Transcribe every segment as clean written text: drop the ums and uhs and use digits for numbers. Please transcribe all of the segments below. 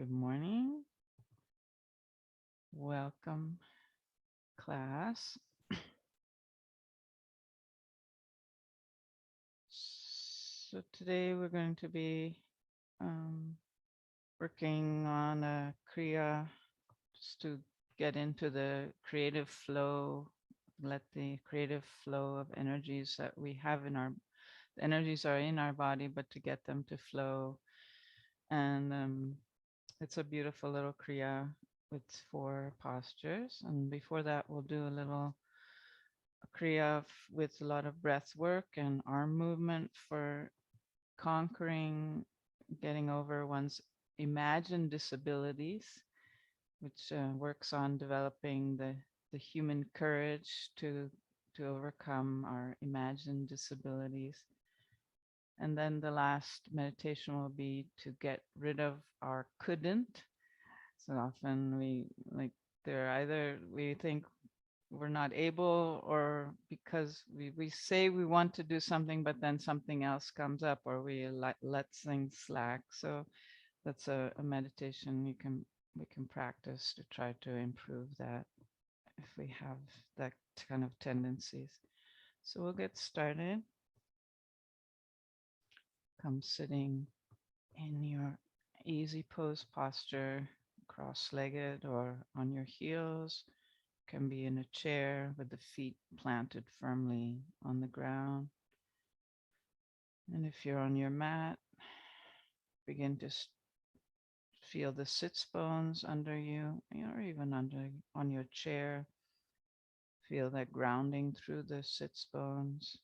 Good morning. Welcome, class. So today we're going to be um, working on a Kriya just to get into the creative flow, let the creative flow of energies that we have in our energies are in our body, but to get them to flow. And it's a beautiful little Kriya with 4 postures. And before that, we'll do a little Kriya with a lot of breath work and arm movement for conquering, getting over one's imagined disabilities, which works on developing the human courage to overcome our imagined disabilities. And then the last meditation will be to get rid of our couldn't. So often they're either we think we're not able, or because we say we want to do something but then something else comes up, or we let things slack. So that's a meditation we can practice to try to improve that if we have that kind of tendencies. So we'll get started. Come sitting in your easy pose posture, cross-legged or on your heels. Can be in a chair with the feet planted firmly on the ground. And if you're on your mat, begin to feel the sits bones under you, or even on your chair. Feel that grounding through the sits bones,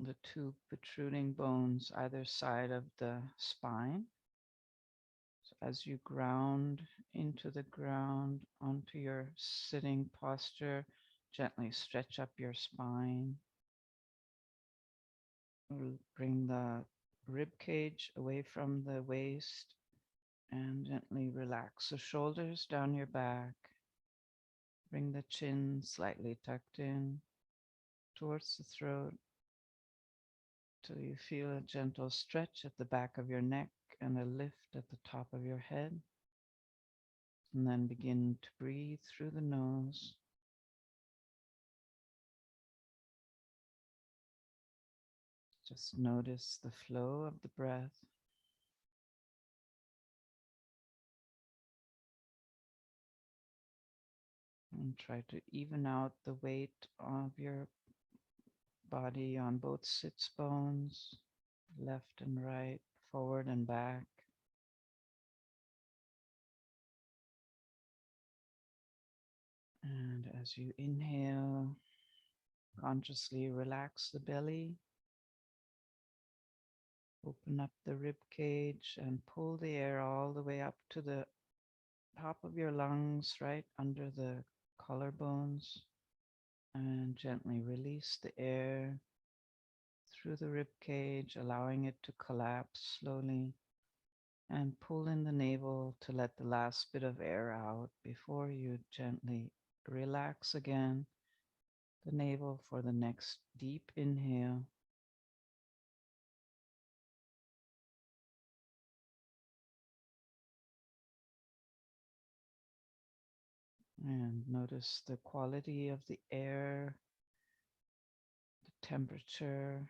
the 2 protruding bones either side of the spine. So as you ground into the ground onto your sitting posture, gently stretch up your spine. Bring the rib cage away from the waist and gently relax the shoulders down your back. Bring the chin slightly tucked in towards the throat till you feel a gentle stretch at the back of your neck and a lift at the top of your head. And then begin to breathe through the nose. Just notice the flow of the breath. And try to even out the weight of your body on both sits bones, left and right, forward and back. And as you inhale, consciously relax the belly. Open up the rib cage and pull the air all the way up to the top of your lungs, right under the collarbones. And gently release the air through the rib cage, allowing it to collapse slowly. And pull in the navel to let the last bit of air out before you gently relax again the navel for the next deep inhale. And notice the quality of the air, the temperature,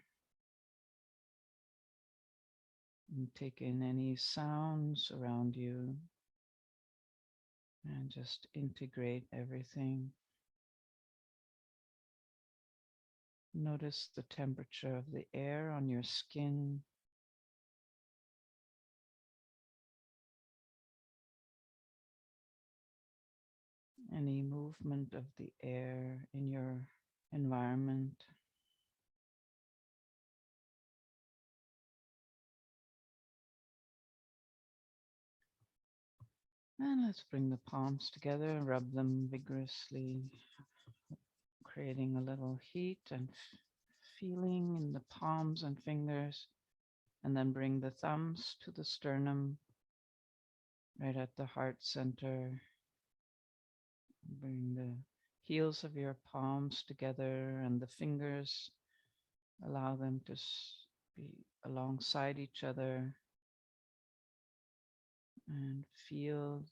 and take in any sounds around you and just integrate everything. Notice the temperature of the air on your skin. Any movement of the air in your environment. And let's bring the palms together and rub them vigorously, creating a little heat and feeling in the palms and fingers. And then bring the thumbs to the sternum, right at the heart center. Bring the heels of your palms together and the fingers, allow them to be alongside each other. And feel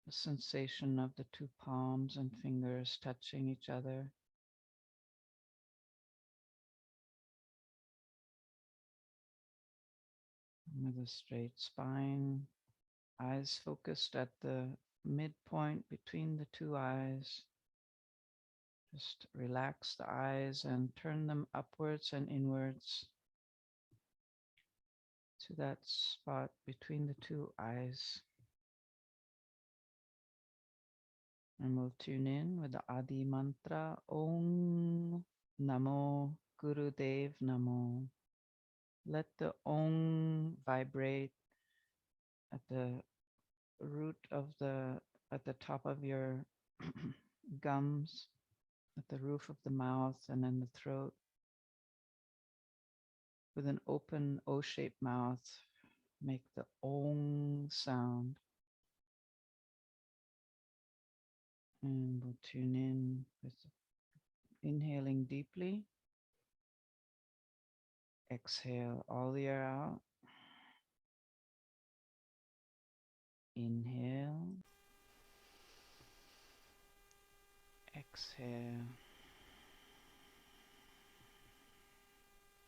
the sensation of the two palms and fingers touching each other. With a straight spine, eyes focused at the midpoint between the two eyes. Just relax the eyes and turn them upwards and inwards to that spot between the two eyes. And we'll tune in with the Adi mantra, Om Namo Gurudev Namo. Let the Om vibrate at the root of at the top of your gums, at the roof of the mouth and in the throat. With an open O-shaped mouth, make the Om sound. And we'll tune in with inhaling deeply. Exhale all the air out. Inhale. Exhale.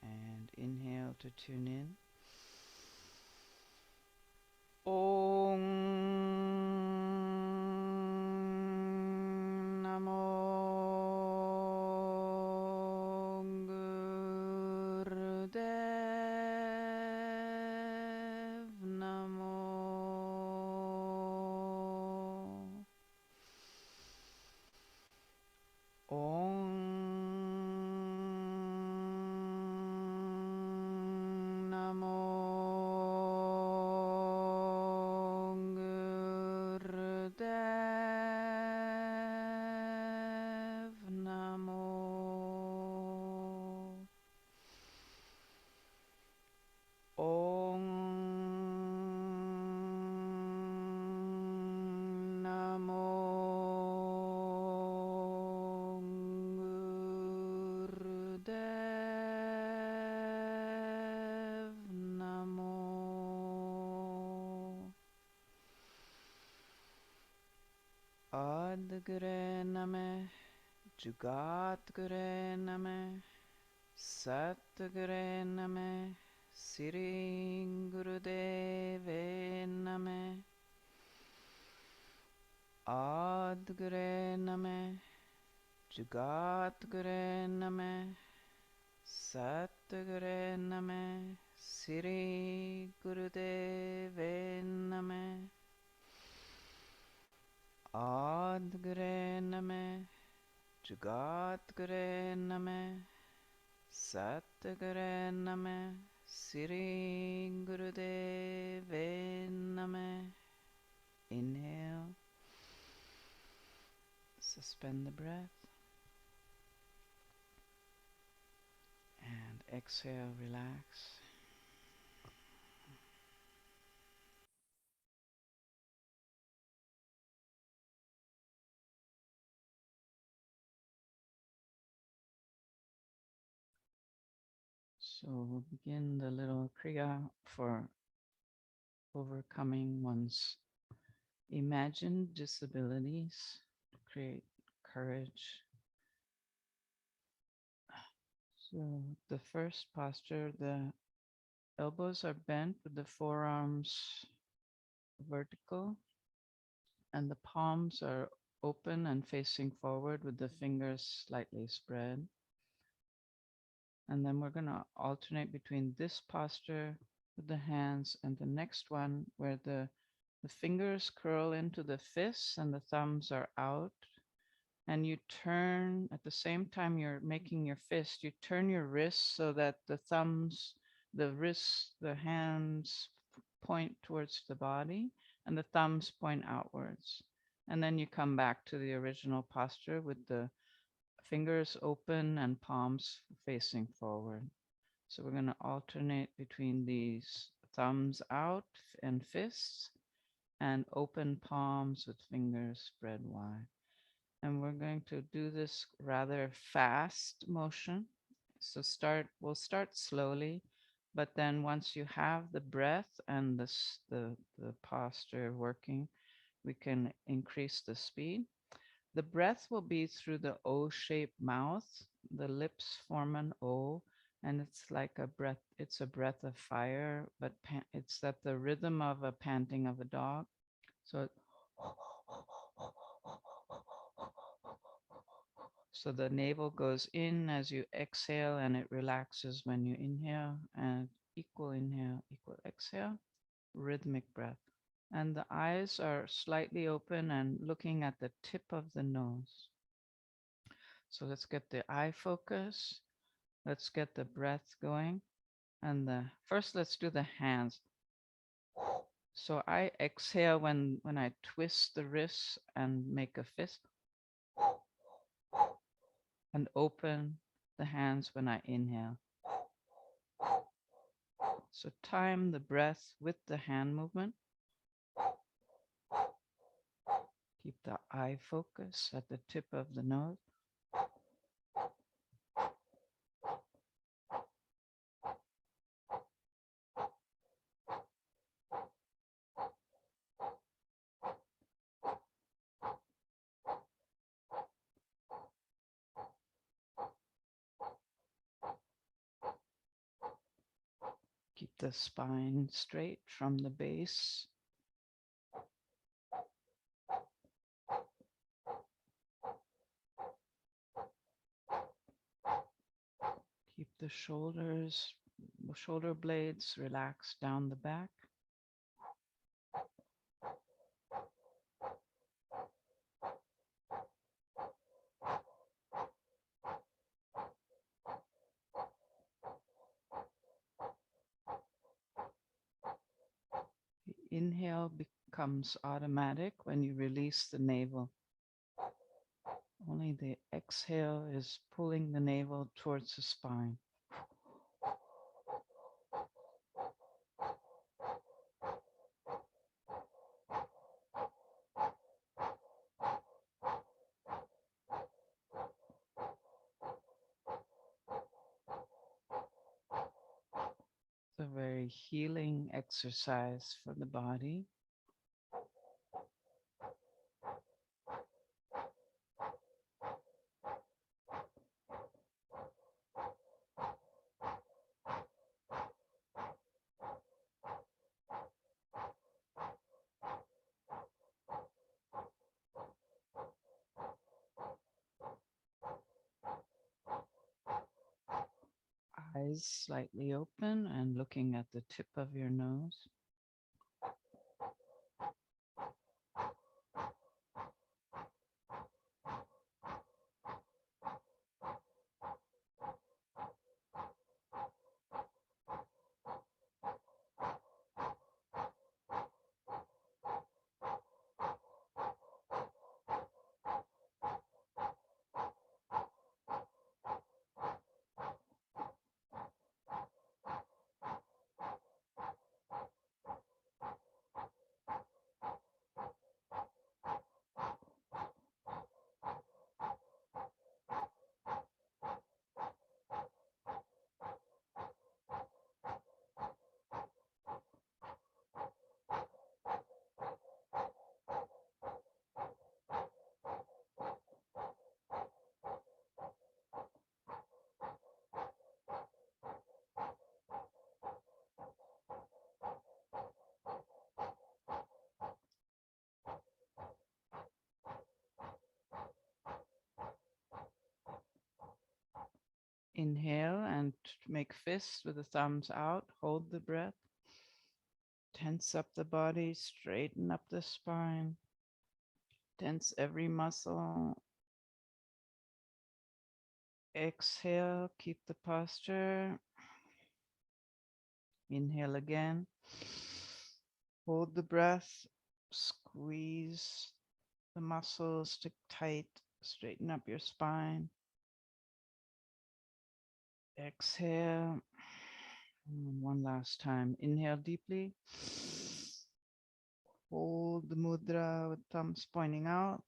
And inhale to tune in. Om Namo Gurudev Namo. Om Namo Gurudev Namo. Om Namo Gurudev Namo. Adgure Name, Jugat Gure Name, Satgure Name, Siri Gurudeve Name, Adgure Name, Jugat Gure Name, Satgure Name, Siri Gurudeve Name, Adgure Name, Jugat Gure Name, Satgure Name, Siri Gurudeve Name. Inhale, suspend the breath, and exhale, relax. So we'll begin the little Kriya for overcoming one's imagined disabilities to create courage. So the first posture, the elbows are bent with the forearms vertical and the palms are open and facing forward with the fingers slightly spread. And then we're going to alternate between this posture with the hands and the next one where the fingers curl into the fists and the thumbs are out. And you turn at the same time you're making your fist, you turn your wrists so that the thumbs, the wrists, the hands point towards the body and the thumbs point outwards. And then you come back to the original posture with the fingers open and palms facing forward. So we're going to alternate between these thumbs out and fists and open palms with fingers spread wide. And we're going to do this rather fast motion. So we'll start slowly, But then once you have the breath and the posture working, we can increase the speed. The breath will be through the O-shaped mouth. The lips form an O, and it's like a breath. It's a breath of fire, but it's at the rhythm of a panting of a dog. So, so the navel goes in as you exhale, and it relaxes when you inhale, and equal inhale, equal exhale, rhythmic breath. And the eyes are slightly open and looking at the tip of the nose. So let's get the eye focus. Let's get the breath going. And first, let's do the hands. So I exhale when I twist the wrists and make a fist, and open the hands when I inhale. So time the breath with the hand movement. Keep the eye focus at the tip of the nose. Keep the spine straight from the base. Keep the shoulder blades relaxed down the back. The inhale becomes automatic when you release the navel. Only the exhale is pulling the navel towards the spine. It's a very healing exercise for the body. Eyes slightly open and looking at the tip of your nose. Inhale and make fists with the thumbs out. Hold the breath. Tense up the body, straighten up the spine. Tense every muscle. Exhale, keep the posture. Inhale again. Hold the breath. Squeeze the muscles, stick tight. Straighten up your spine. Exhale. And one last time. Inhale deeply. Hold the mudra with thumbs pointing out.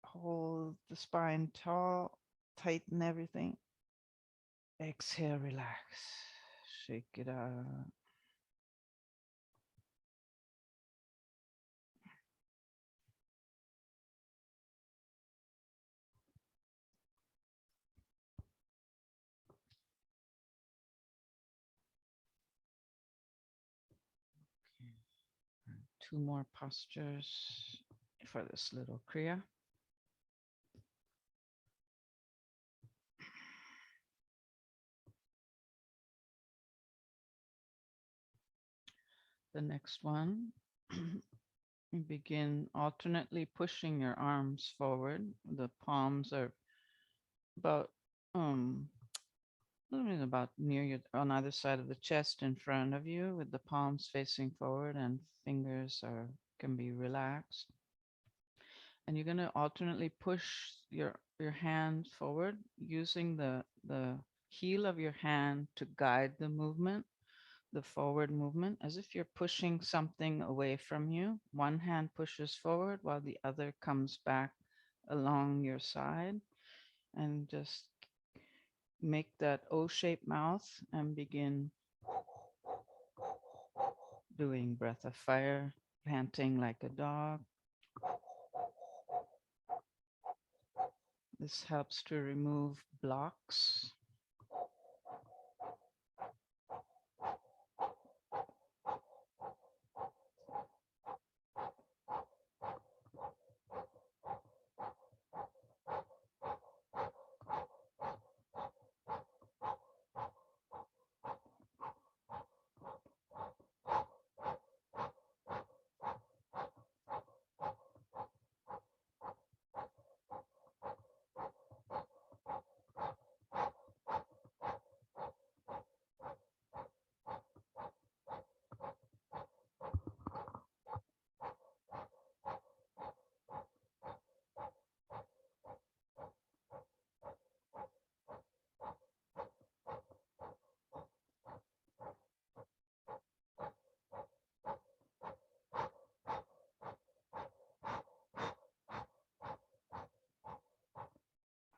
Hold the spine tall. Tighten everything. Exhale, relax. shake it out. Two more postures for this little Kriya. The next one, you begin alternately pushing your arms forward. The palms are about about near you on either side of the chest in front of you, with the palms facing forward and fingers are can be relaxed. And you're going to alternately push your hand forward using the heel of your hand to guide the movement, the forward movement, as if you're pushing something away from you. One hand pushes forward while the other comes back along your side, and just make that O-shaped mouth and begin doing breath of fire, panting like a dog. This helps to remove blocks.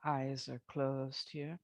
Eyes are closed here.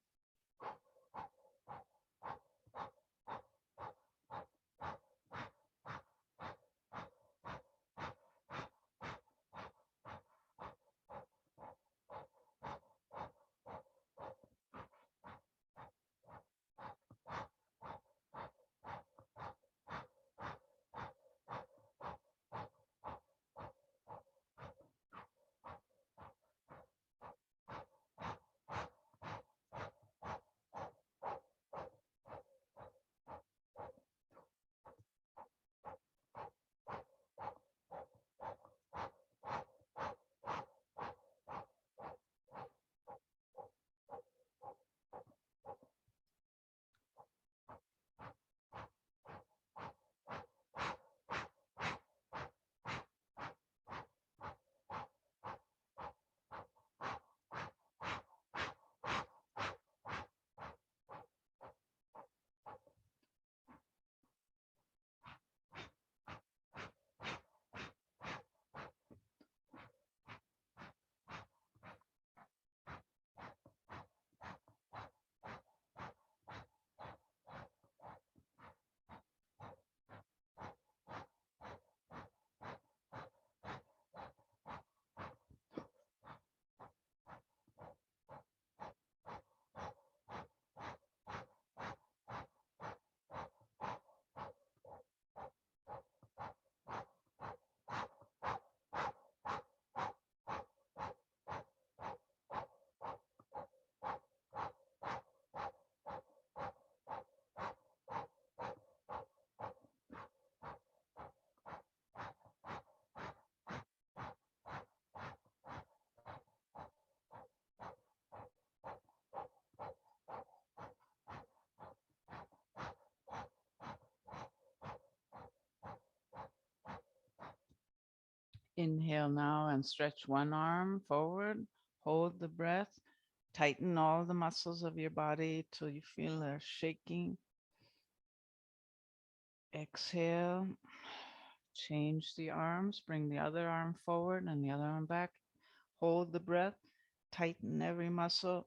Inhale now and stretch one arm forward. Hold the breath. Tighten all the muscles of your body till you feel a shaking. Exhale. Change the arms. Bring the other arm forward and the other arm back. Hold the breath. Tighten every muscle.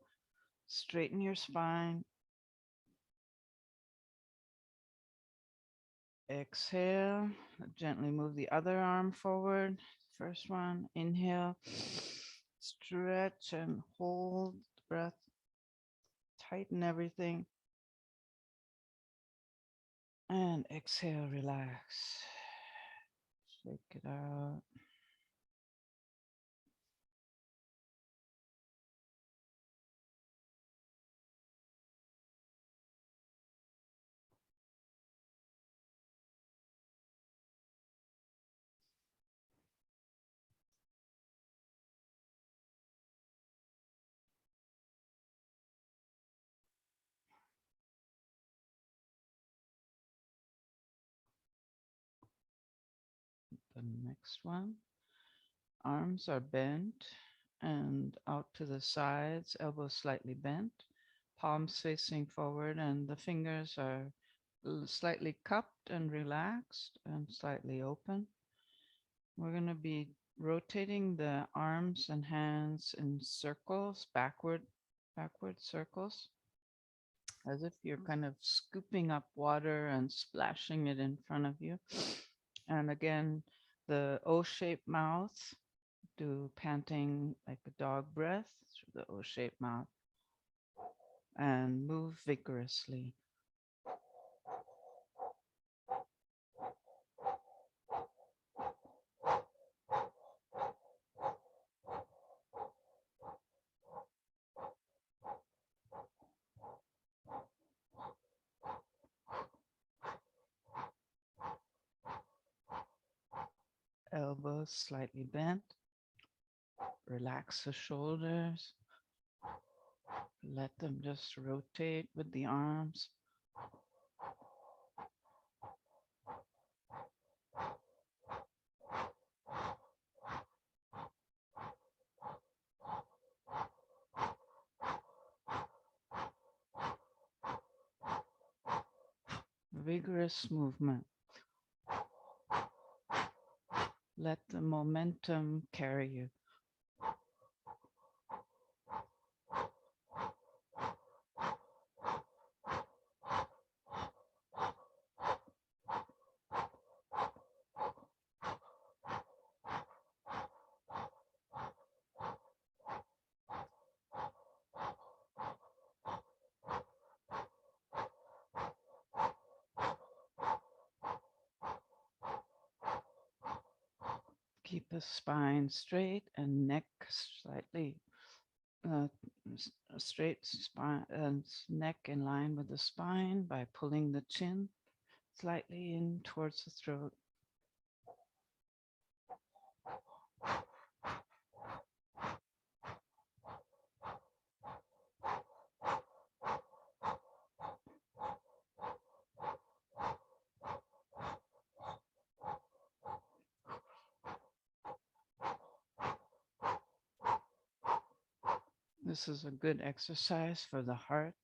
Straighten your spine. Exhale, gently move the other arm forward. First one, inhale, stretch and hold the breath, tighten everything. And exhale, relax. Shake it out. The next one. Arms are bent and out to the sides, elbows slightly bent, palms facing forward, and the fingers are slightly cupped and relaxed and slightly open. We're going to be rotating the arms and hands in circles, backward circles, as if you're kind of scooping up water and splashing it in front of you. And again, the O-shaped mouth, do panting like a dog breath through the O-shaped mouth, and move vigorously. Elbows slightly bent. Relax the shoulders. Let them just rotate with the arms. Vigorous movement. Let the momentum carry you. Keep the spine straight and neck slightly uh, straight spine and neck in line with the spine by pulling the chin slightly in towards the throat. This is a good exercise for the heart.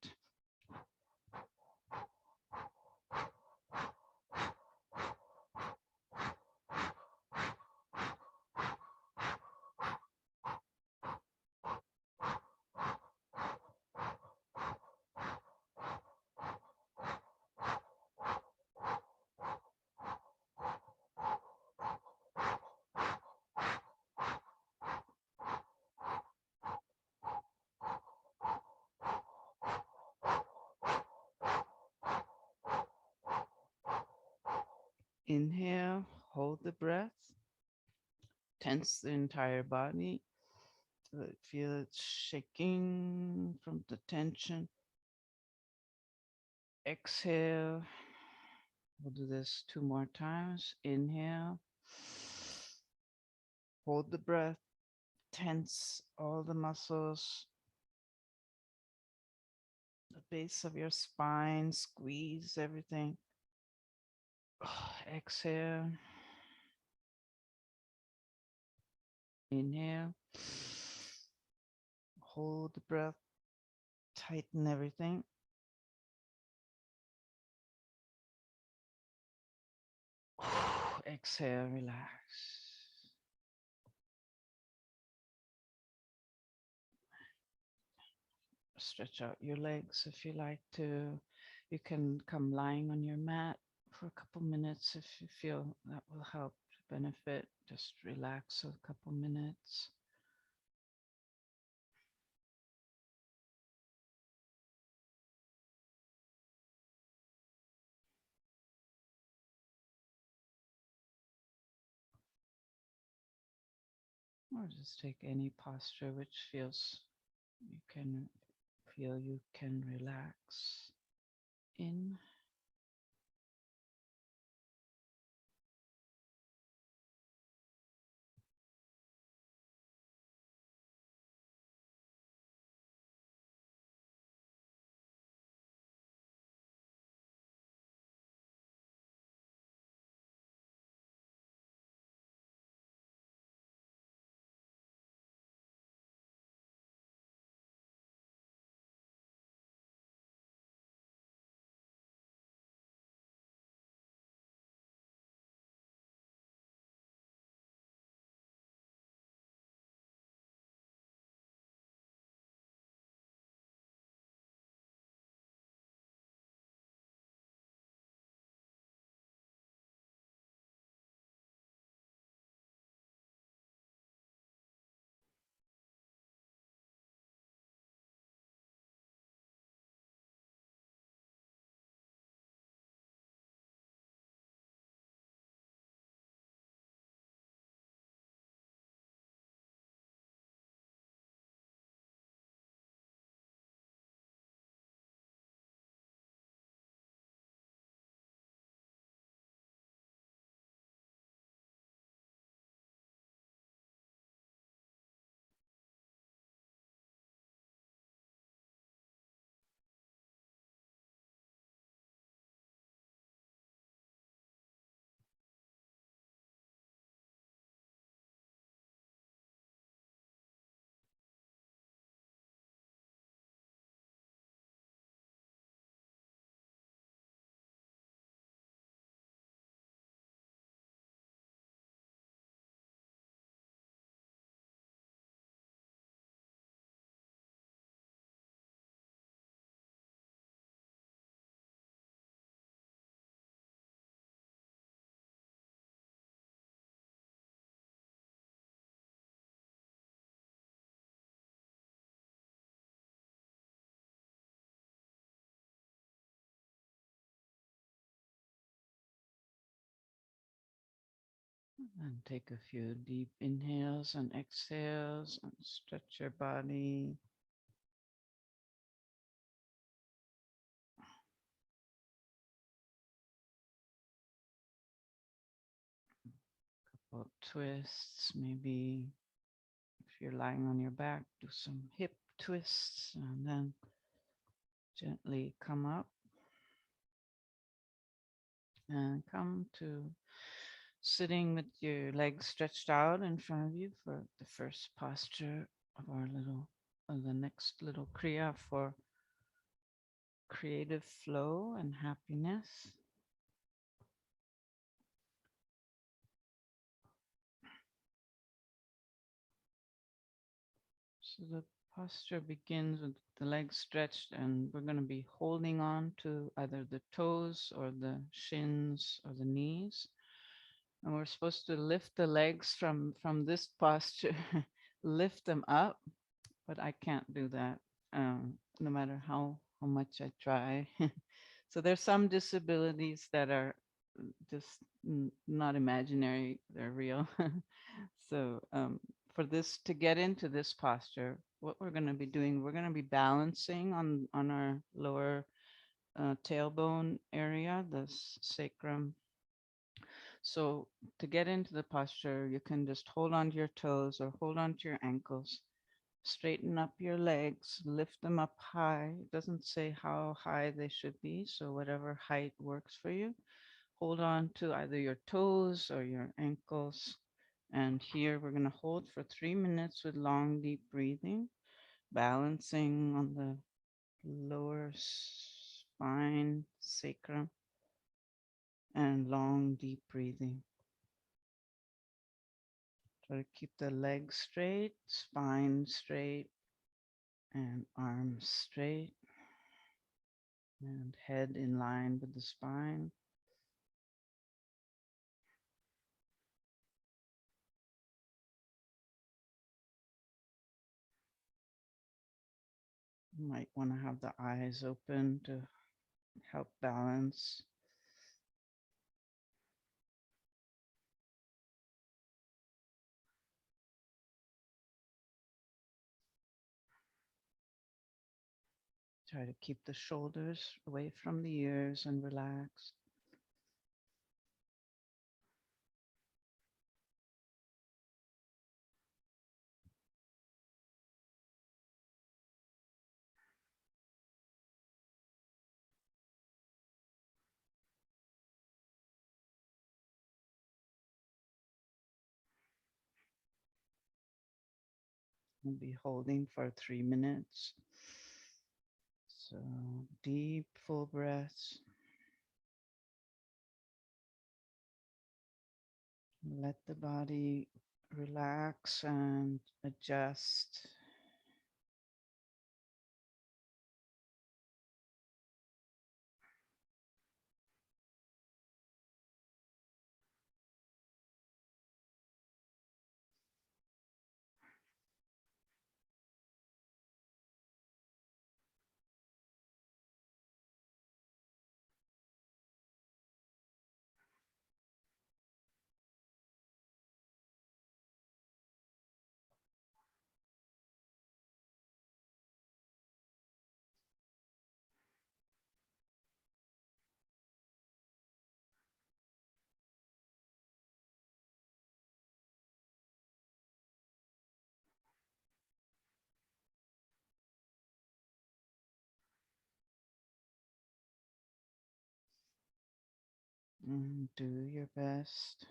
Inhale, hold the breath, tense the entire body. Feel it shaking from the tension. Exhale. We'll do this 2 more times. Inhale, hold the breath, tense all the muscles, the base of your spine, squeeze everything. Exhale. Inhale. Hold the breath. Tighten everything. Exhale, relax. Stretch out your legs if you like to. You can come lying on your mat for a couple minutes if you feel that will help benefit. Just relax a couple minutes. Or just take any posture which feels you can relax in. And take a few deep inhales and exhales and stretch your body. Couple twists, maybe if you're lying on your back, do some hip twists and then gently come up and come to sitting with your legs stretched out in front of you for the first posture of the next little Kriya for creative flow and happiness. So the posture begins with the legs stretched, and we're going to be holding on to either the toes or the shins or the knees. And we're supposed to lift the legs from this posture, lift them up, but I can't do that, no matter how much I try. So there's some disabilities that are just not imaginary; they're real. So for this to get into this posture, what we're going to be doing, we're going to be balancing on our lower tailbone area, the sacrum. So to get into the posture, you can just hold on to your toes or hold on to your ankles. Straighten up your legs, lift them up high. It doesn't say how high they should be, so whatever height works for you. Hold on to either your toes or your ankles. And here we're going to hold for 3 minutes with long, deep breathing, balancing on the lower spine, sacrum, and long, deep breathing. Try to keep the legs straight, spine straight, and arms straight, and head in line with the spine. You might want to have the eyes open to help balance. Try to keep the shoulders away from the ears and relax. We'll be holding for 3 minutes. So deep, full breaths. Let the body relax and adjust. And do your best.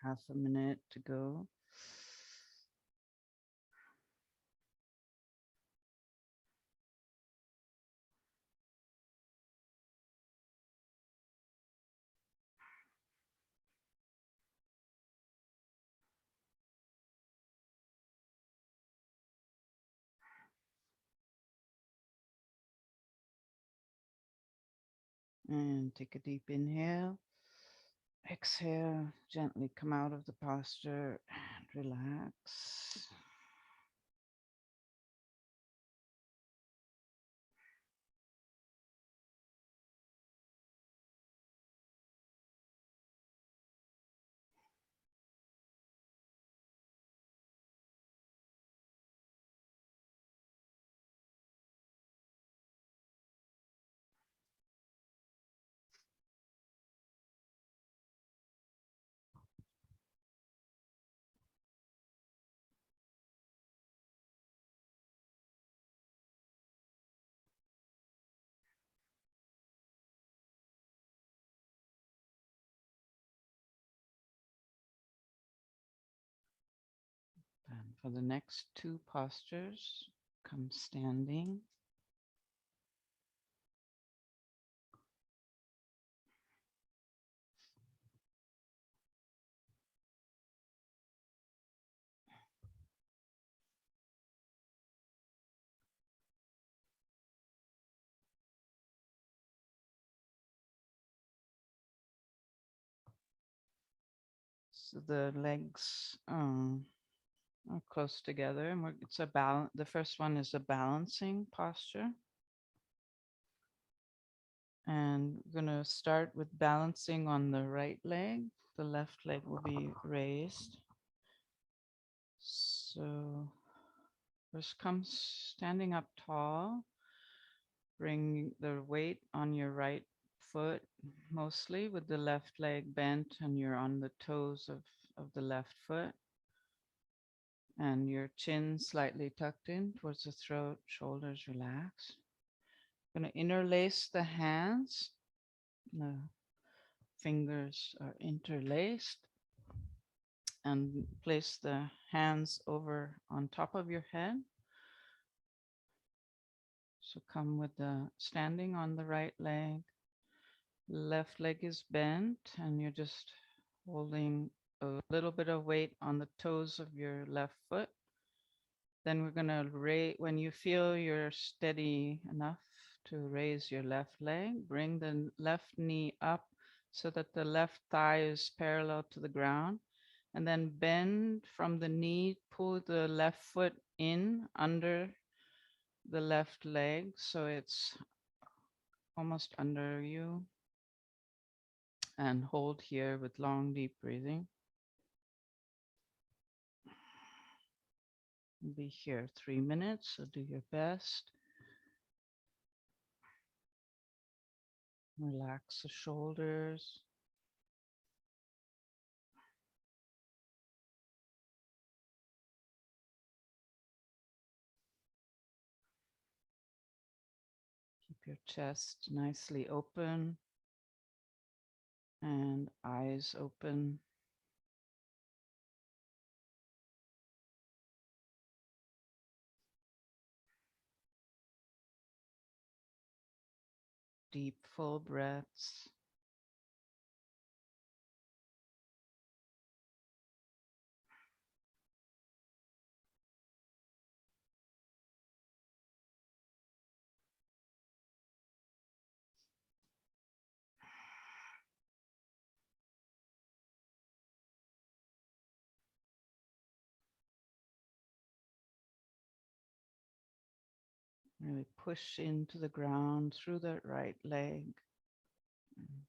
Half a minute to go. And take a deep inhale. Exhale, gently come out of the posture and relax. And for the next two postures, come standing. So the legs are close together, and it's a balance. The first one is a balancing posture. And we're going to start with balancing on the right leg. The left leg will be raised. So first come standing up tall. Bring the weight on your right foot, mostly with the left leg bent, and you're on the toes of the left foot. And your chin slightly tucked in towards the throat, shoulders relaxed. Going to interlace the hands. The fingers are interlaced, and place the hands over on top of your head. So come with the standing on the right leg. Left leg is bent and you're just holding a little bit of weight on the toes of your left foot. Then we're going to raise, when you feel you're steady enough to raise your left leg, bring the left knee up so that the left thigh is parallel to the ground. And then bend from the knee, pull the left foot in under the left leg so it's almost under you. And hold here with long, deep breathing. Be here 3 minutes, so do your best. Relax the shoulders. Keep your chest nicely open and eyes open. Deep, full breaths. Really push into the ground through that right leg.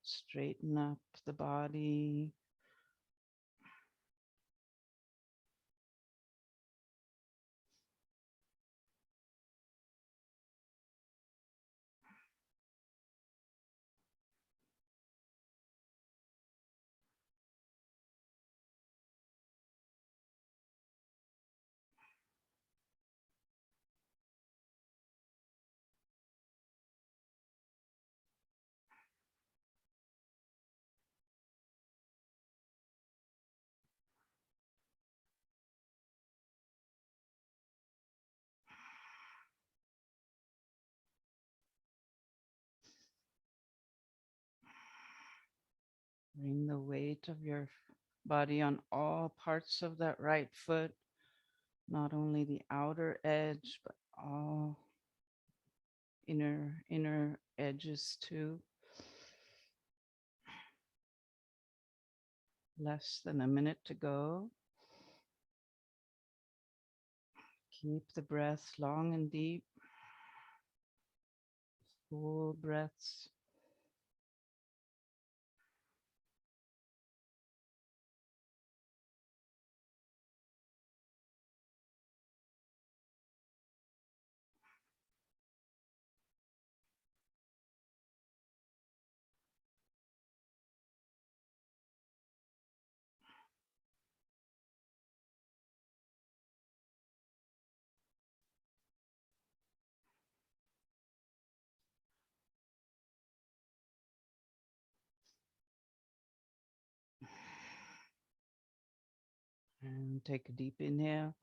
Straighten up the body. Bring the weight of your body on all parts of that right foot, not only the outer edge, but all inner edges too. Less than a minute to go. Keep the breath long and deep. Full breaths. And take a deep inhale.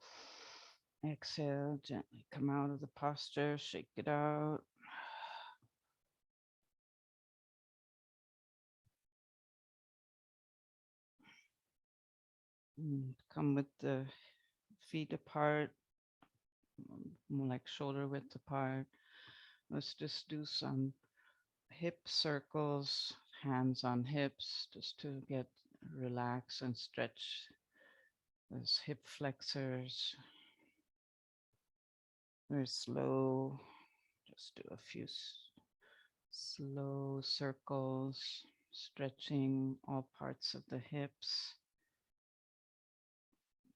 Exhale, gently come out of the posture, shake it out. And come with the feet apart, more like shoulder width apart. Let's just do some hip circles, hands on hips, just to get relax and stretch those hip flexors. Very slow. Just do a few slow circles, stretching all parts of the hips,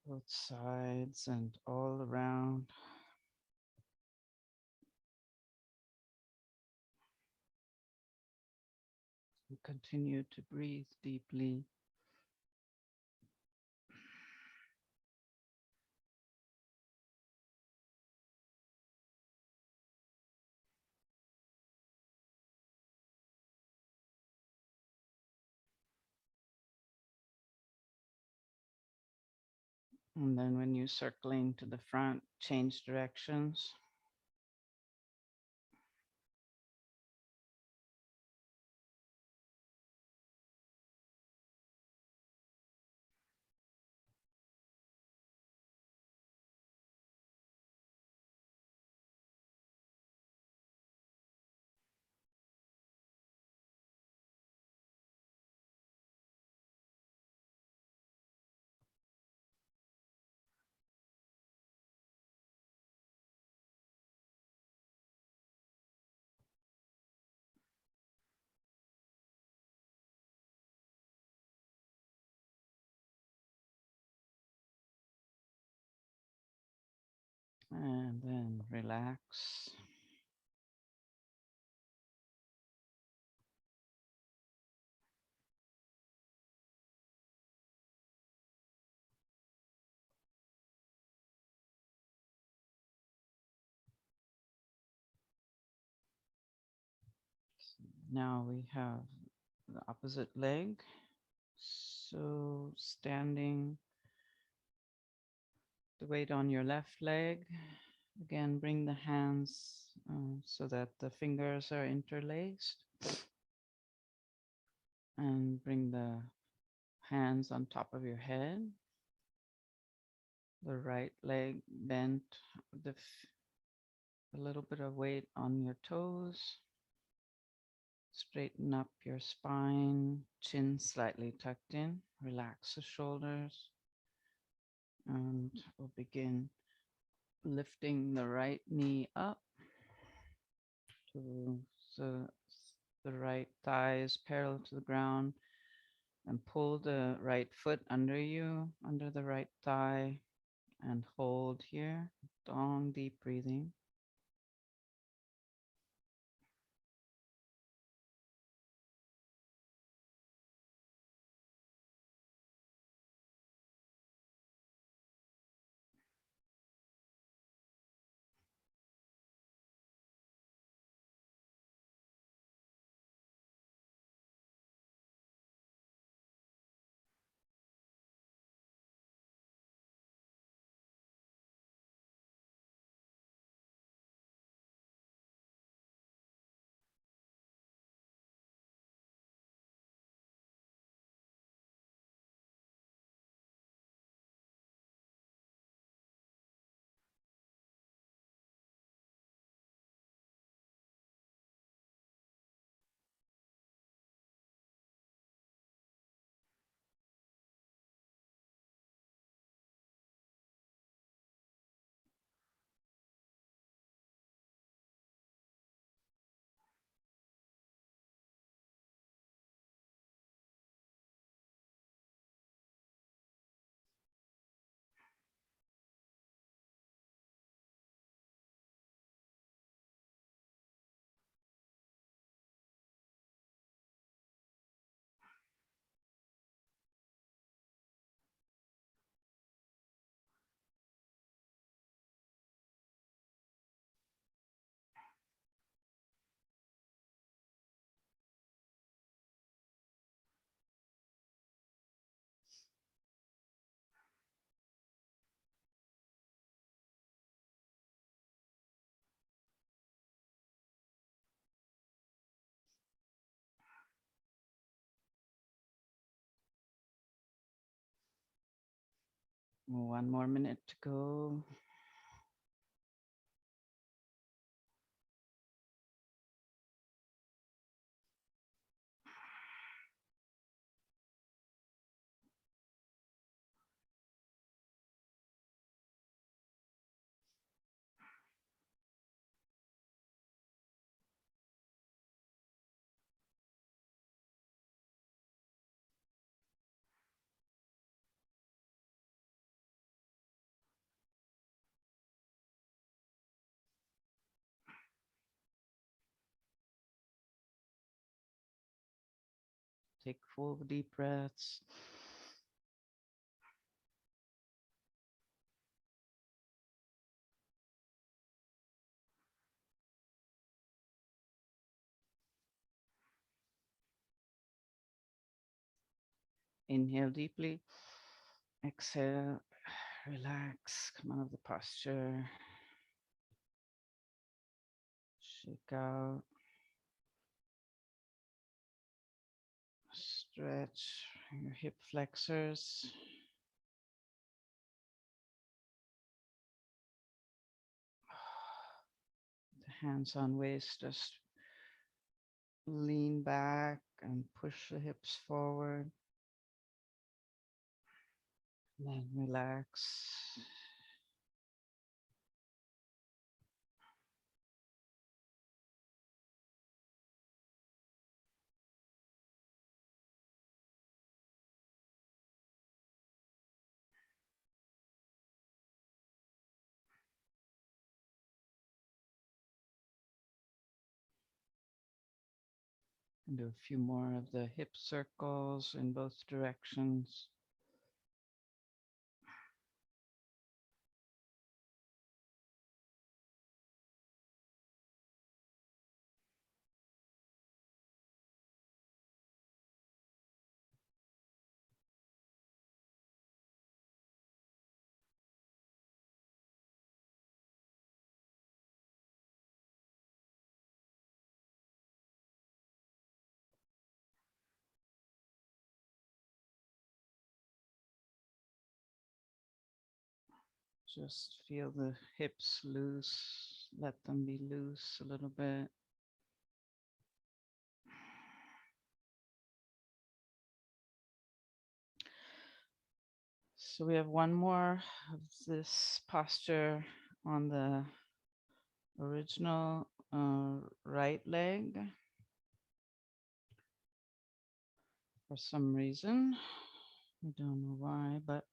both sides and all around. And continue to breathe deeply. And then when you're circling to the front, change directions. And then relax. Now we have the opposite leg. So standing, the weight on your left leg. Again, bring the hands so that the fingers are interlaced. And bring the hands on top of your head. The right leg bent, a little bit of weight on your toes. Straighten up your spine, chin slightly tucked in. Relax the shoulders. And we'll begin lifting the right knee up to so the right thigh is parallel to the ground, and pull the right foot under you, under the right thigh, and hold here. Long, deep breathing. One more minute to go. Take full deep breaths. Inhale deeply. Exhale. Relax. Come out of the posture. Shake out. Stretch your hip flexors. The hands on waist, just lean back and push the hips forward. Then relax. Do a few more of the hip circles in both directions. Just feel the hips loose, let them be loose a little bit. So we have one more of this posture on the original right leg. For some reason, I don't know why, but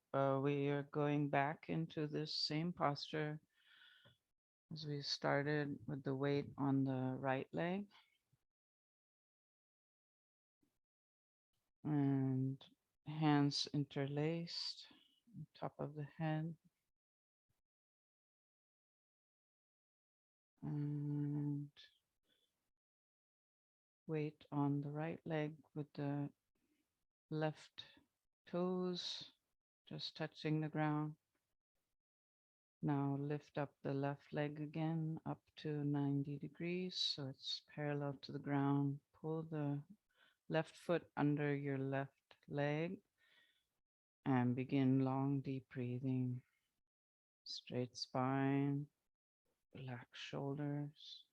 we are going back into this same posture as we started with the weight on the right leg. And hands interlaced on top of the head. And weight on the right leg with the left toes just touching the ground. Now lift up the left leg again up to 90 degrees so it's parallel to the ground. Pull the left foot under your left leg and begin long, deep breathing. Straight spine, relaxed shoulders.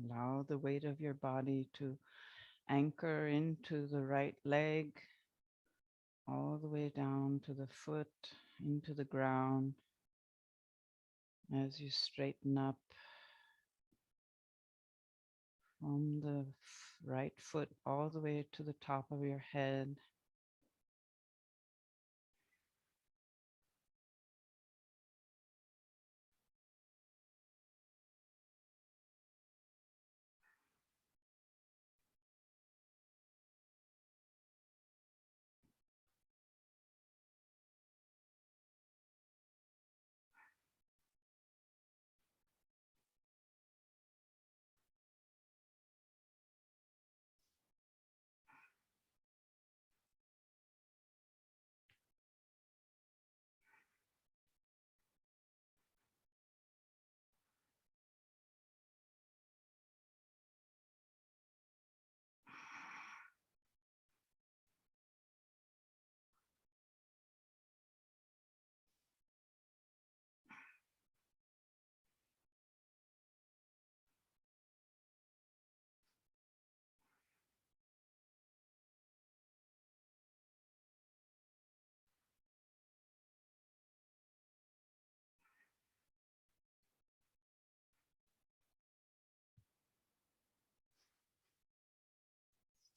Allow the weight of your body to anchor into the right leg, all the way down to the foot, into the ground. As you straighten up from the right foot all the way to the top of your head.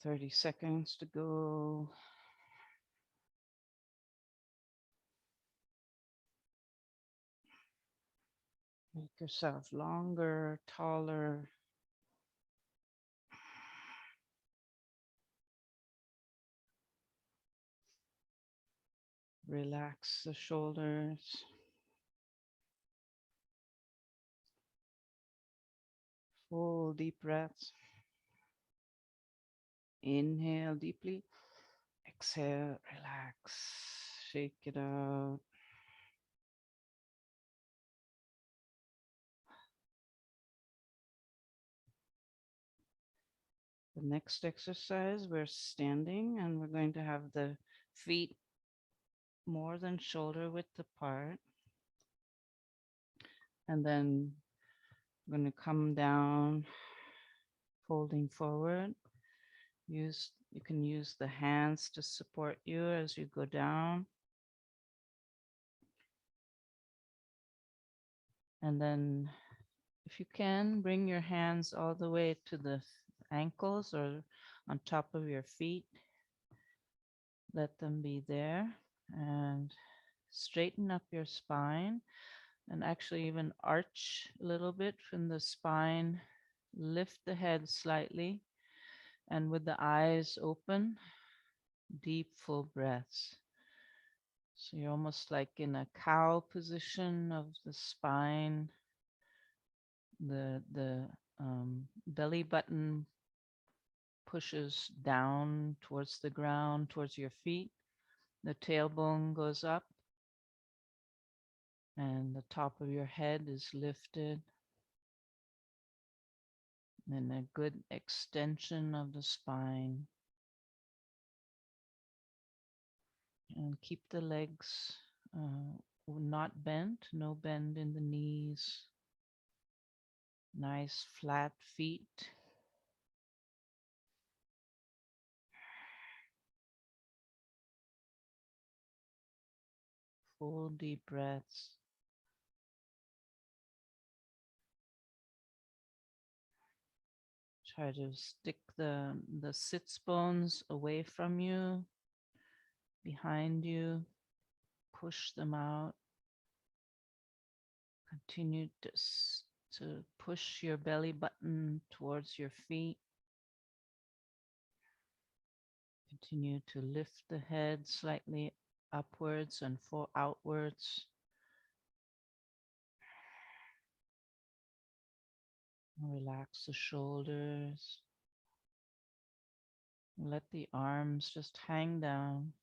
Thirty seconds to go. Make yourself longer, taller. Relax the shoulders. Full deep breaths. Inhale deeply. Exhale, relax, shake it out. The next exercise, we're standing and we're going to have the feet more than shoulder width apart. And then we're going to come down, folding forward. You can use the hands to support you as you go down. And then if you can, bring your hands all the way to the ankles or on top of your feet. Let them be there and straighten up your spine and actually even arch a little bit from the spine. Lift the head slightly and with the eyes open, deep full breaths. So you're almost like in a cow position of the spine. The belly button pushes down towards the ground, towards your feet. The tailbone goes up and the top of your head is lifted. And a good extension of the spine. And keep the legs not bent, no bend in the knees. Nice flat feet. Full deep breaths. Try to stick the sits bones away from you, behind you. Push them out. Continue to push your belly button towards your feet. Continue to lift the head slightly upwards and outwards. Relax the shoulders. Let the arms just hang down.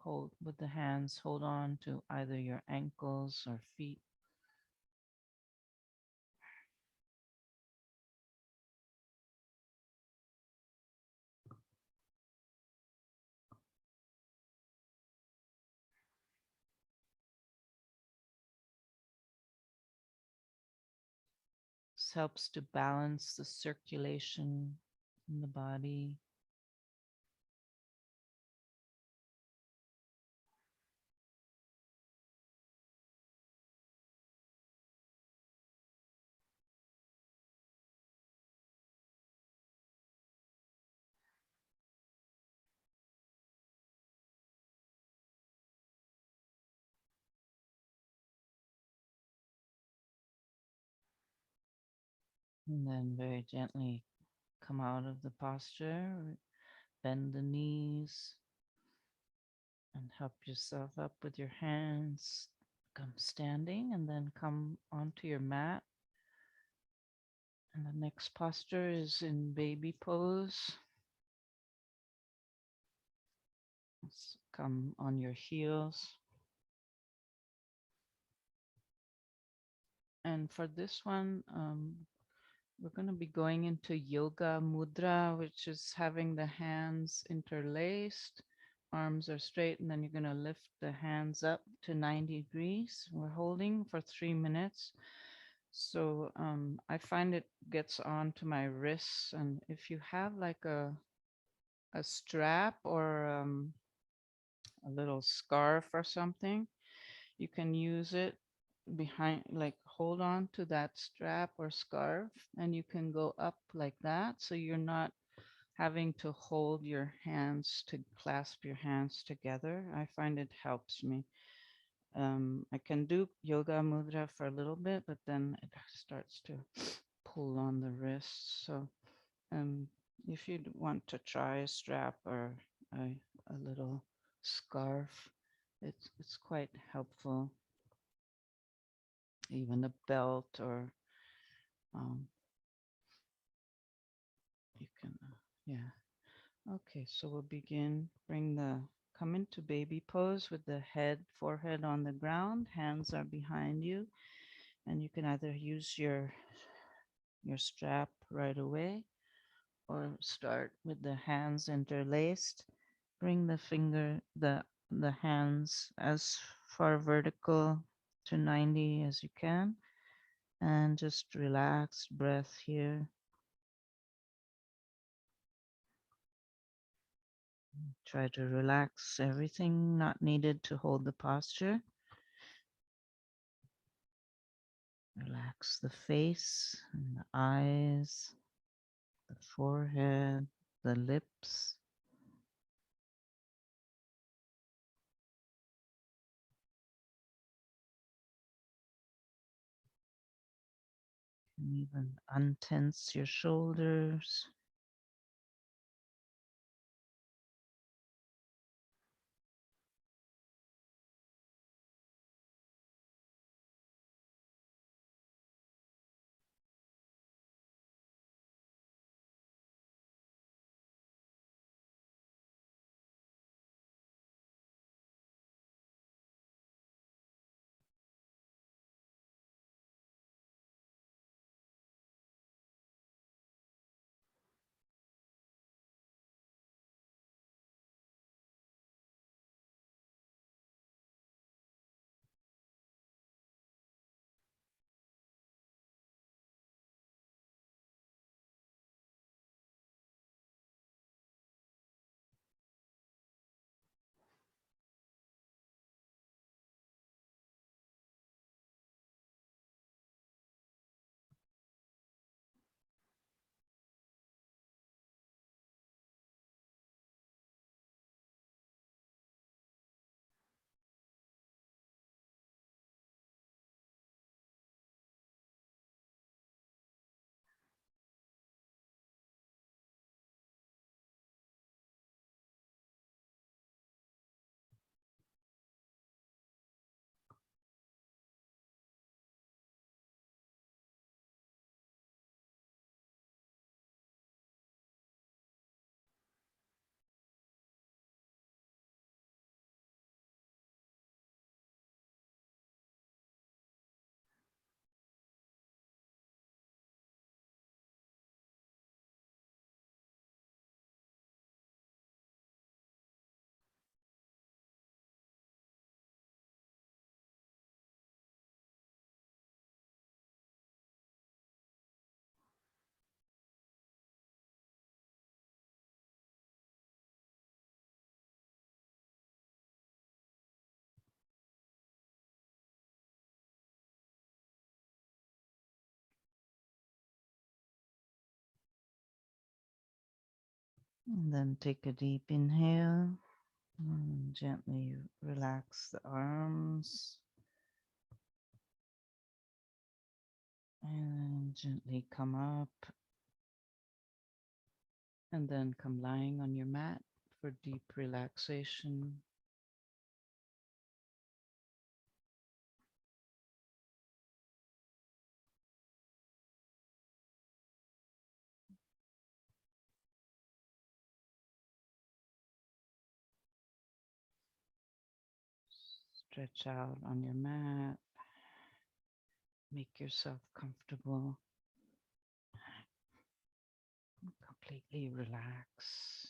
Hold with the hands, hold on to either your ankles or feet. This helps to balance the circulation in the body. And then very gently come out of the posture, bend the knees, and help yourself up with your hands. Come standing and then come onto your mat. And the next posture is in baby pose. Let's come on your heels. And for this one, we're going to be going into yoga mudra, which is having the hands interlaced, arms are straight, and then you're going to lift the hands up to 90 degrees. We're holding for 3 minutes. So I find it gets onto my wrists, and if you have like a strap or a little scarf or something, you can use it behind, like hold on to that strap or scarf, and you can go up like that. So you're not having to hold your hands to clasp your hands together. I find it helps me. I can do yoga mudra for a little bit, but then it starts to pull on the wrists. So if you want to try a strap or a little scarf, it's quite helpful. even a belt, or um, you can, yeah. Okay, so we'll begin. Come into baby pose with the forehead on the ground, hands are behind you, and you can either use your strap right away or start with the hands interlaced. Bring the hands as far vertical to 90 as you can, and just relax breath here. Try to relax everything not needed to hold the posture. Relax the face and the eyes, the forehead, the lips, and even untense your shoulders. And then take a deep inhale and gently relax the arms and gently come up and then come lying on your mat for deep relaxation. Stretch out on your mat. Make yourself comfortable. Completely relax.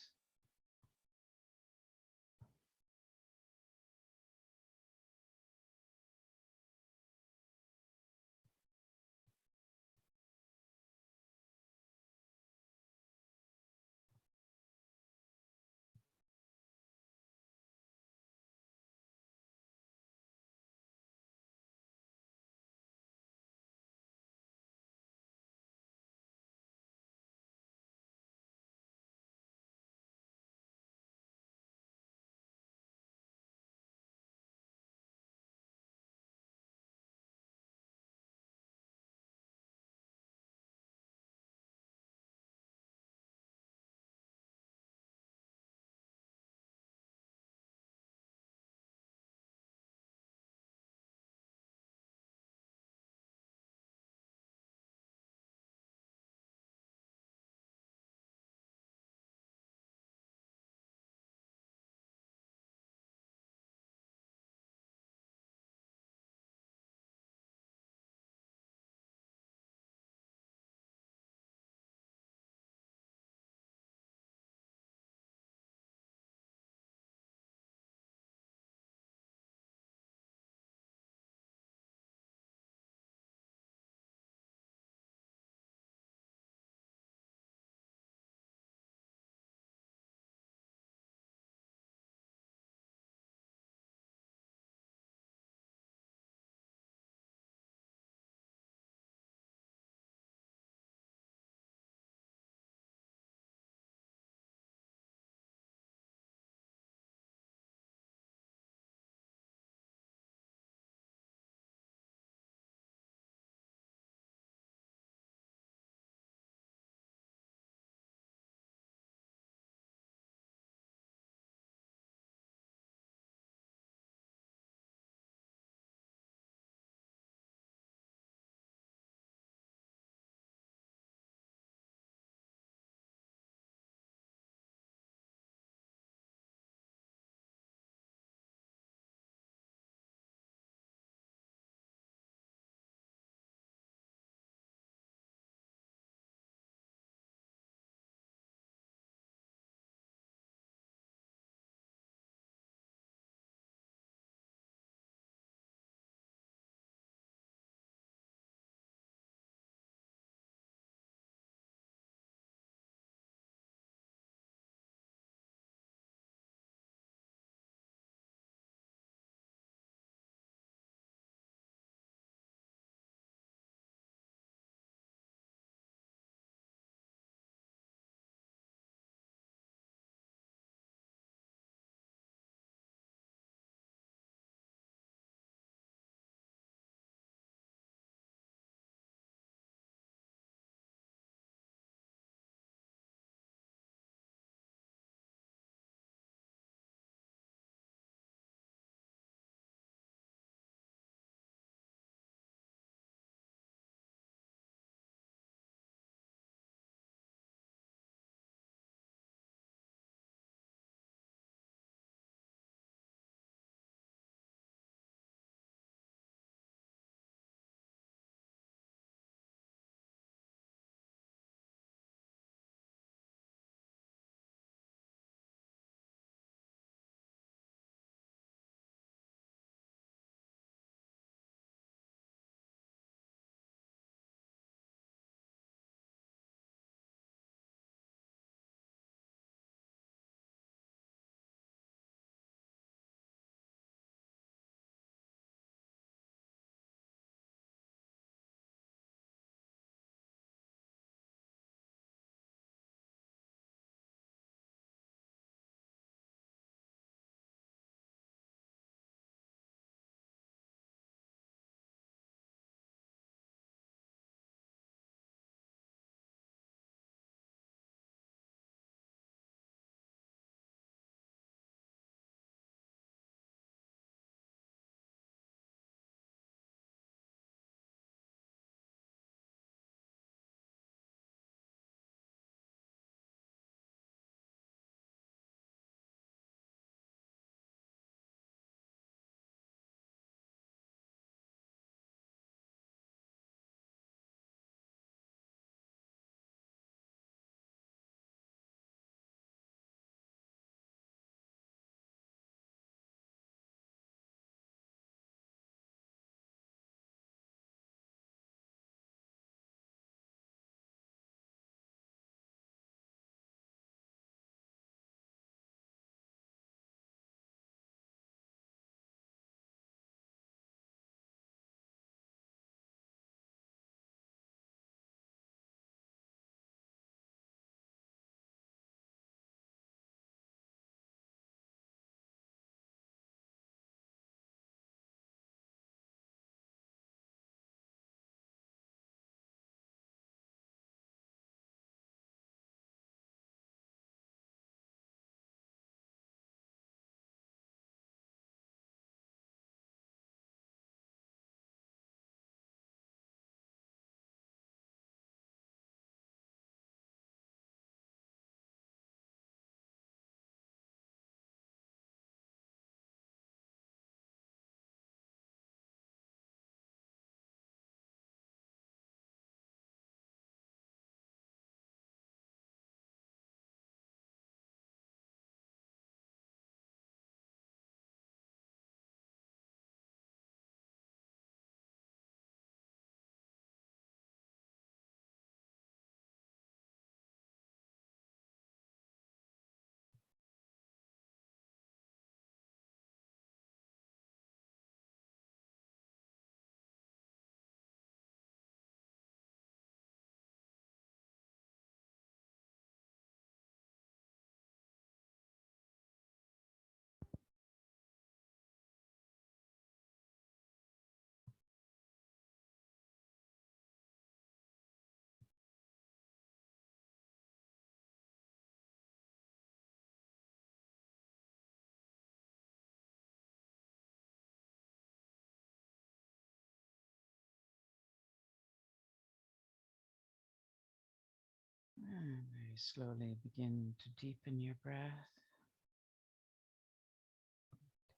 And very slowly begin to deepen your breath.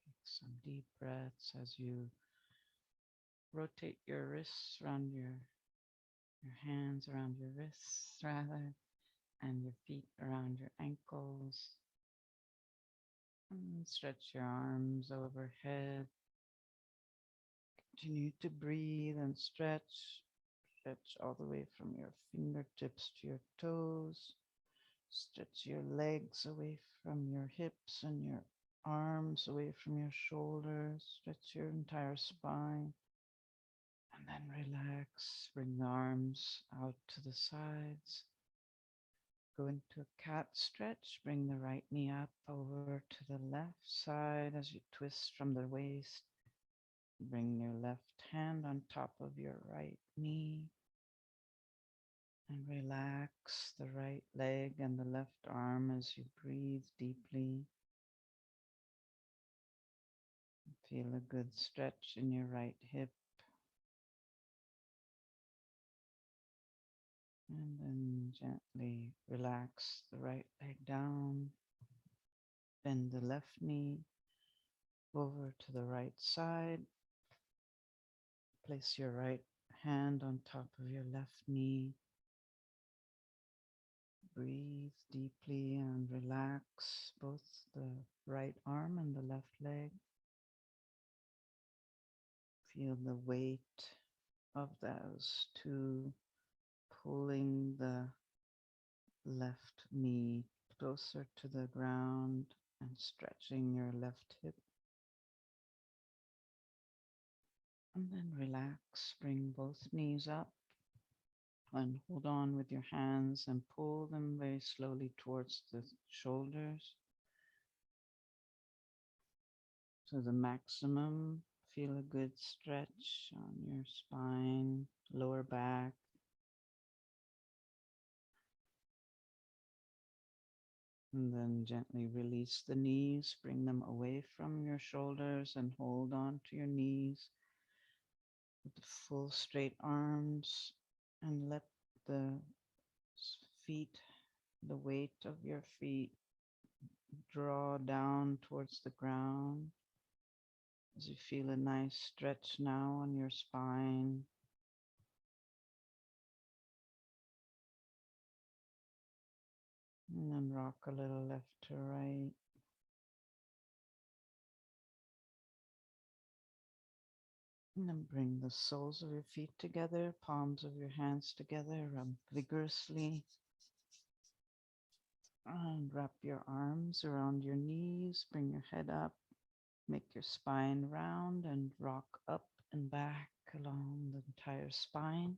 Take some deep breaths as you rotate your wrists around your hands around your wrists rather, and your feet around your ankles. And stretch your arms overhead. Continue to breathe and stretch. Stretch all the way from your fingertips to your toes. Stretch your legs away from your hips and your arms away from your shoulders. Stretch your entire spine. And then relax. Bring the arms out to the sides. Go into a cat stretch. Bring the right knee up over to the left side as you twist from the waist. Bring your left hand on top of your right knee. And relax the right leg and the left arm as you breathe deeply. Feel a good stretch in your right hip. And then gently relax the right leg down. Bend the left knee over to the right side. Place your right hand on top of your left knee. Breathe deeply and relax both the right arm and the left leg. Feel the weight of those two pulling the left knee closer to the ground and stretching your left hip. And then relax, bring both knees up and hold on with your hands and pull them very slowly towards the shoulders. To the maximum, feel a good stretch on your spine, lower back. And then gently release the knees, bring them away from your shoulders and hold on to your knees with the full straight arms, and let the feet, the weight of your feet draw down towards the ground as you feel a nice stretch now on your spine. And then rock a little left to right. And then bring the soles of your feet together, palms of your hands together, rub vigorously. And wrap your arms around your knees, bring your head up, make your spine round and rock up and back along the entire spine,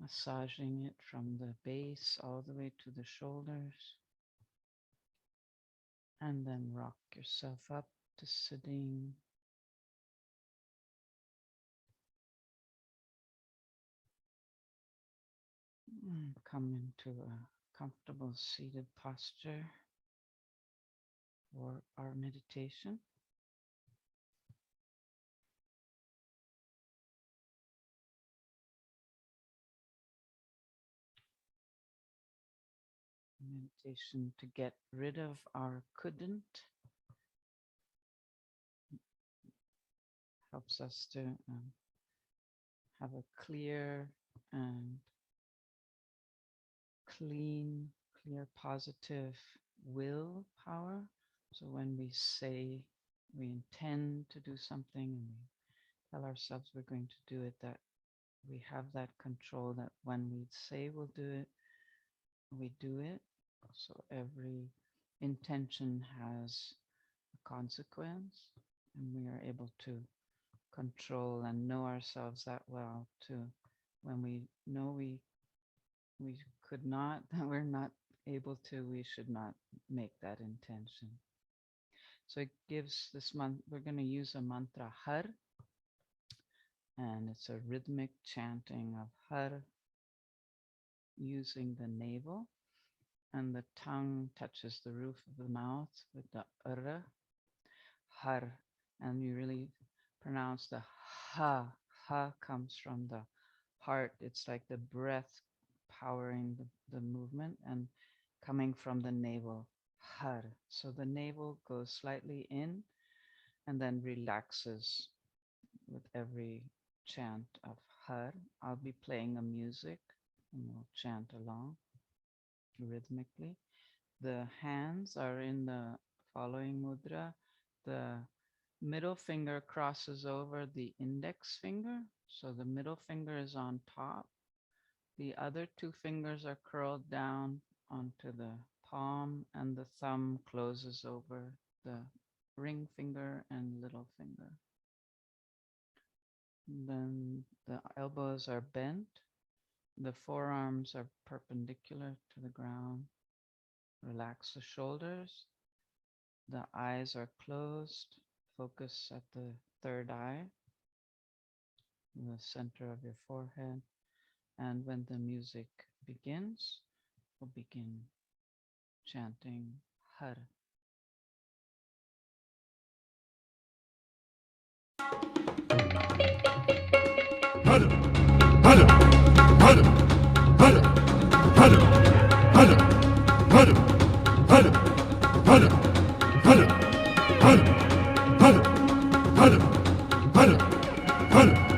massaging it from the base all the way to the shoulders. And then rock yourself up to sitting. And come into a comfortable seated posture for our meditation. Meditation to get rid of our couldn't helps us to have a clear and clear, positive willpower. So when we say we intend to do something and we tell ourselves we're going to do it, that we have that control that when we say we'll do it, we do it. So every intention has a consequence, and we are able to control and know ourselves that well to when we know we could not, that we're not able to, we should not make that intention. So it gives this month, we're going to use a mantra Har, and it's a rhythmic chanting of Har using the navel, and the tongue touches the roof of the mouth with the Har, and you really pronounce the Ha. Ha comes from the heart. It's like the breath empowering the movement and coming from the navel. Har. So the navel goes slightly in and then relaxes with every chant of Har. I'll be playing a music and we'll chant along rhythmically. The hands are in the following mudra. The middle finger crosses over the index finger. So the middle finger is on top. The other two fingers are curled down onto the palm, and the thumb closes over the ring finger and little finger. Then the elbows are bent. The forearms are perpendicular to the ground. Relax the shoulders. The eyes are closed. Focus at the third eye, the center of your forehead. And when the music begins, we'll begin chanting Har. Har, Har, Har, Har, Har, Har, Har, Har, Har, Har, Har, Har, Har, Har, Har, Har, Har,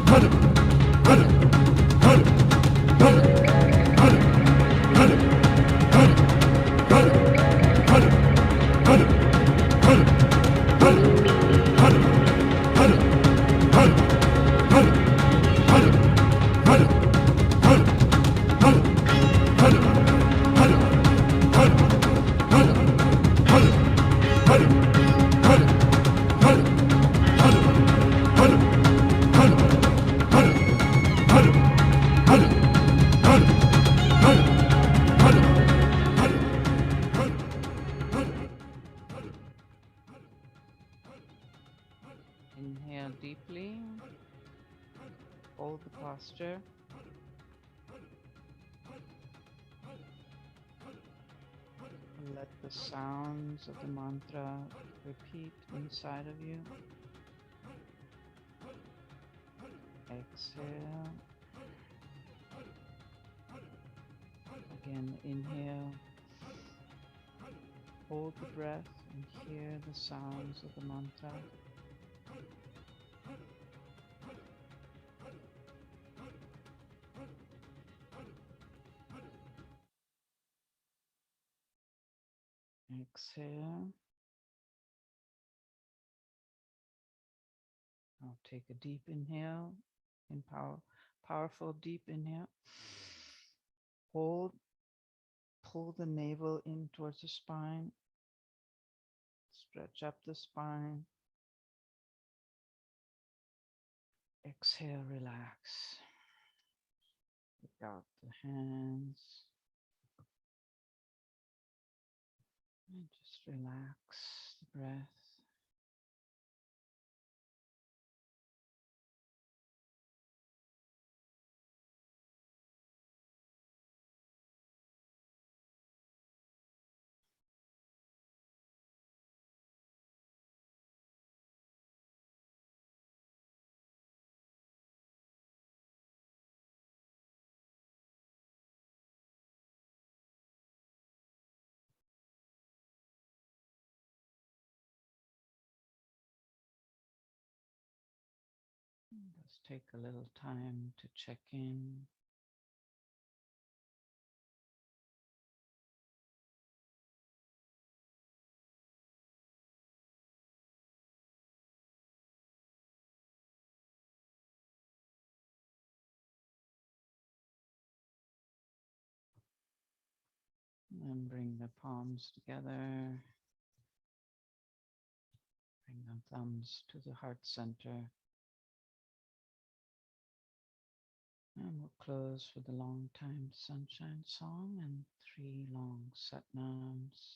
Sadhana. Inhale deeply, hold the posture, and let the sounds of the mantra repeat inside of you. Exhale. Again, inhale. Hold the breath and hear the sounds of the mantra. Exhale. Now take a deep inhale, powerful deep inhale. Hold, pull the navel in towards the spine. Stretch up the spine. Exhale, relax. Take out the hands. And just relax the breath. Just take a little time to check in. And bring the palms together. Bring the thumbs to the heart center. And we'll close with a long time sunshine song and 3 long satnams.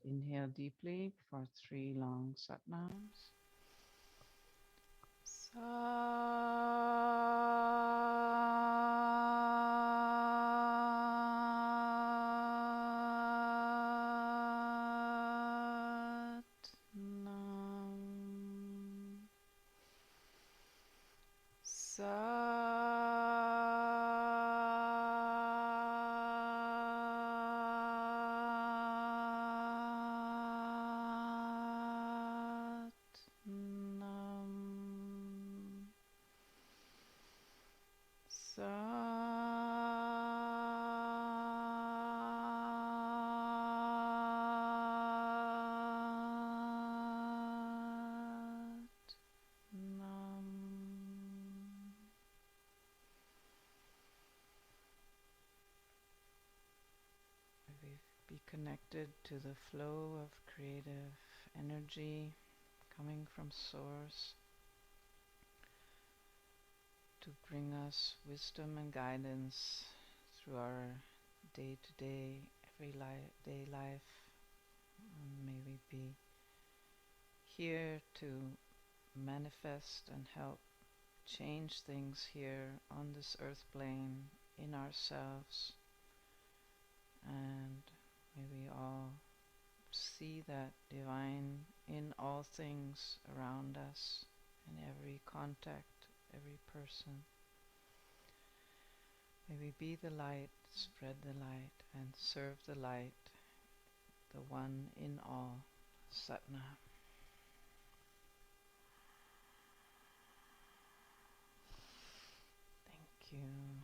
inhale deeply for 3 long satnams. Nam. Nam. Nam. Maybe be connected to the flow of creative energy coming from Source to bring us wisdom and guidance through our day-to-day, everyday life. And may we be here to manifest and help change things here on this earth plane in ourselves, and may we all see that divine in all things around us, in every contact, every person. May we be the light, spread the light, and serve the light, the one in all. Sadhana. Thank you.